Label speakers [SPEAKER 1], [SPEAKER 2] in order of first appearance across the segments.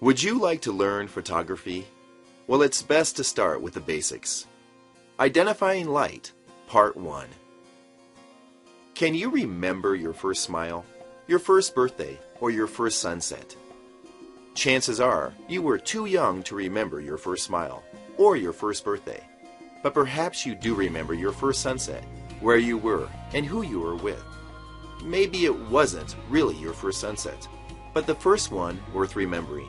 [SPEAKER 1] Would you like to learn photography? Well, it's best to start with the basics. Identifying light, Part 1. Can you remember your first smile, your first birthday, or your first sunset? Chances are you were too young to remember your first smile or your first birthday. But perhaps you do remember your first sunset, where you were, and who you were with. Maybe it wasn't really your first sunset, but the first one worth remembering.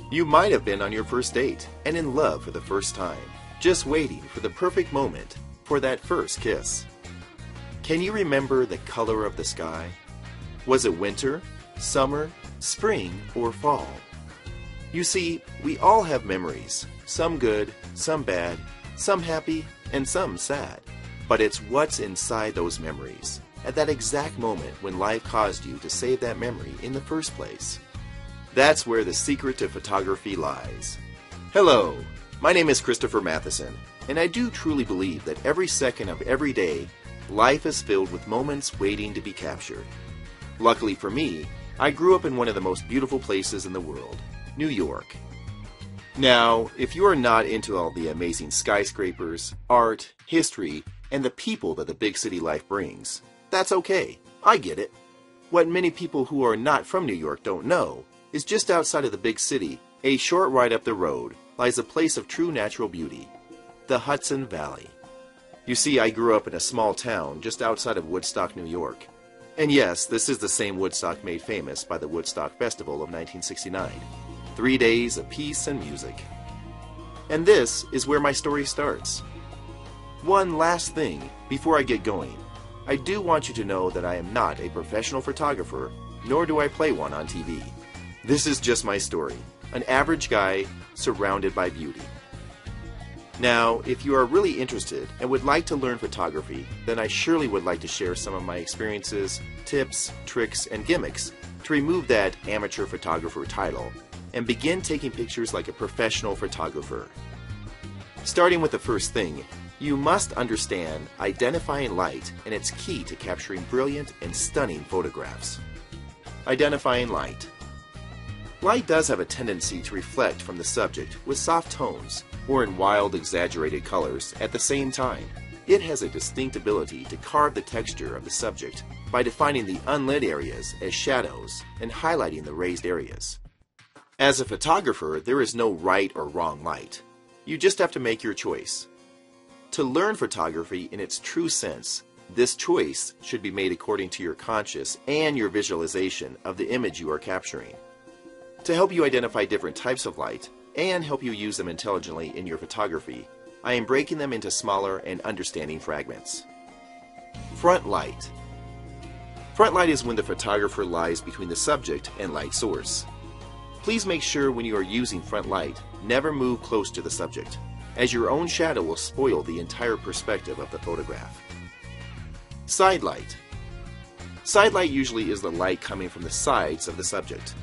[SPEAKER 1] You might have been on your first date and in love for the first time, just waiting for the perfect moment for that first kiss. Can you remember the color of the sky? Was it winter, summer, spring, or fall? You see, we all have memories, some good, some bad, some happy, and some sad. But it's what's inside those memories, at that exact moment when life caused you to save that memory in the first place. That's where the secret to photography lies. Hello, my name is Christopher Matheson, and I do truly believe that every second of every day, life is filled with moments waiting to be captured. Luckily for me, I grew up in one of the most beautiful places in the world, New York. Now, if you are not into all the amazing skyscrapers, art, history, and the people that the big city life brings, that's okay. I get it. What many people who are not from New York don't know is just outside of the big city, a short ride up the road, lies a place of true natural beauty, the Hudson Valley. You see, I grew up in a small town just outside of Woodstock, New York. And yes, this is the same Woodstock made famous by the Woodstock Festival of 1969. 3 days of peace and music. And this is where my story starts. One last thing before I get going. I do want you to know that I am not a professional photographer, nor do I play one on TV. This is just my story, an average guy surrounded by beauty. Now, if you are really interested and would like to learn photography, then I surely would like to share some of my experiences, tips, tricks, and gimmicks to remove that amateur photographer title and begin taking pictures like a professional photographer. Starting with the first thing, you must understand identifying light and its key to capturing brilliant and stunning photographs. Identifying light. Light does have a tendency to reflect from the subject with soft tones or in wild, exaggerated colors at the same time. It has a distinct ability to carve the texture of the subject by defining the unlit areas as shadows and highlighting the raised areas. As a photographer, there is no right or wrong light. You just have to make your choice. To learn photography in its true sense, this choice should be made according to your conscious and your visualization of the image you are capturing. To help you identify different types of light and help you use them intelligently in your photography, I am breaking them into smaller and understanding fragments. Front light. Front light is when the photographer lies between the subject and light source. Please make sure when you are using front light, never move close to the subject, as your own shadow will spoil the entire perspective of the photograph. Side light. Side light usually is the light coming from the sides of the subject.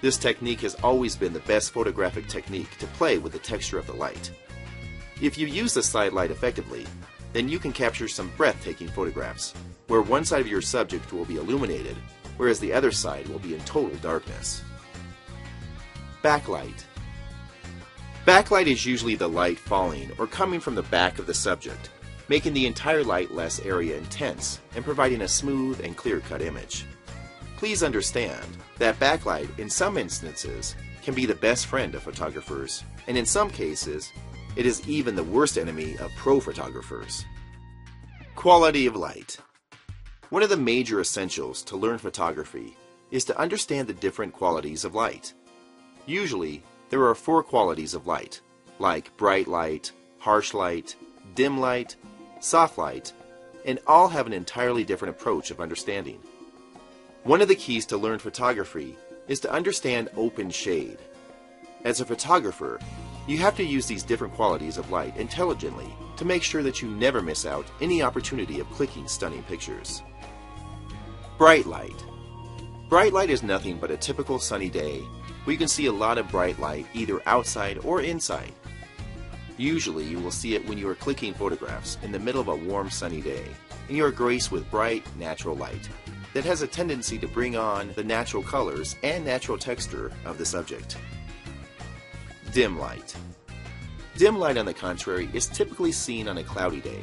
[SPEAKER 1] This technique has always been the best photographic technique to play with the texture of the light. If you use the side light effectively, then you can capture some breathtaking photographs, where one side of your subject will be illuminated, whereas the other side will be in total darkness. Backlight. Backlight is usually the light falling or coming from the back of the subject, making the entire light less area intense and providing a smooth and clear-cut image. Please understand that backlight in some instances can be the best friend of photographers, and in some cases, it is even the worst enemy of pro photographers. Quality of light. One of the major essentials to learn photography is to understand the different qualities of light. Usually, there are 4 qualities of light, like bright light, harsh light, dim light, soft light, and all have an entirely different approach of understanding. One of the keys to learn photography is to understand open shade. As a photographer, you have to use these different qualities of light intelligently to make sure that you never miss out any opportunity of clicking stunning pictures. Bright light. Bright light is nothing but a typical sunny day where you can see a lot of bright light either outside or inside. Usually you will see it when you are clicking photographs in the middle of a warm sunny day and you are graced with bright natural light that has a tendency to bring on the natural colors and natural texture of the subject. Dim light. Dim light, on the contrary, is typically seen on a cloudy day,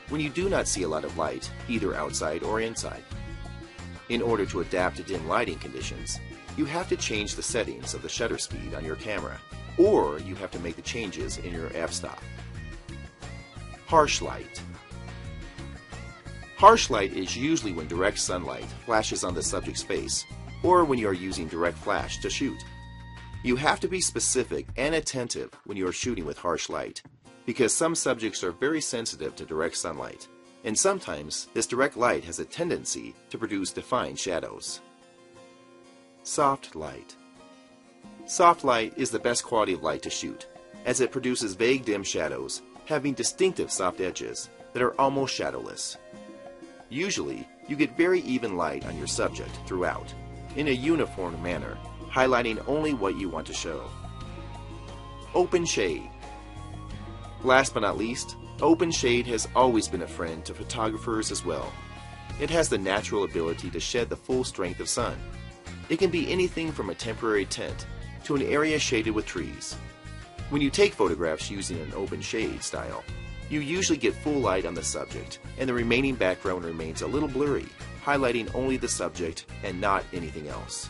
[SPEAKER 1] when you do not see a lot of light, either outside or inside. In order to adapt to dim lighting conditions, you have to change the settings of the shutter speed on your camera, or you have to make the changes in your f-stop. Harsh light. Harsh light is usually when direct sunlight flashes on the subject's face, or when you are using direct flash to shoot. You have to be specific and attentive when you are shooting with harsh light, because some subjects are very sensitive to direct sunlight, and sometimes this direct light has a tendency to produce defined shadows. Soft light. Soft light is the best quality of light to shoot, as it produces vague dim shadows, having distinctive soft edges that are almost shadowless. Usually, you get very even light on your subject throughout, in a uniform manner, highlighting only what you want to show. Open shade. Last but not least, open shade has always been a friend to photographers as well. It has the natural ability to shed the full strength of sun. It can be anything from a temporary tent to an area shaded with trees. When you take photographs using an open shade style, you usually get full light on the subject, and the remaining background remains a little blurry, highlighting only the subject and not anything else.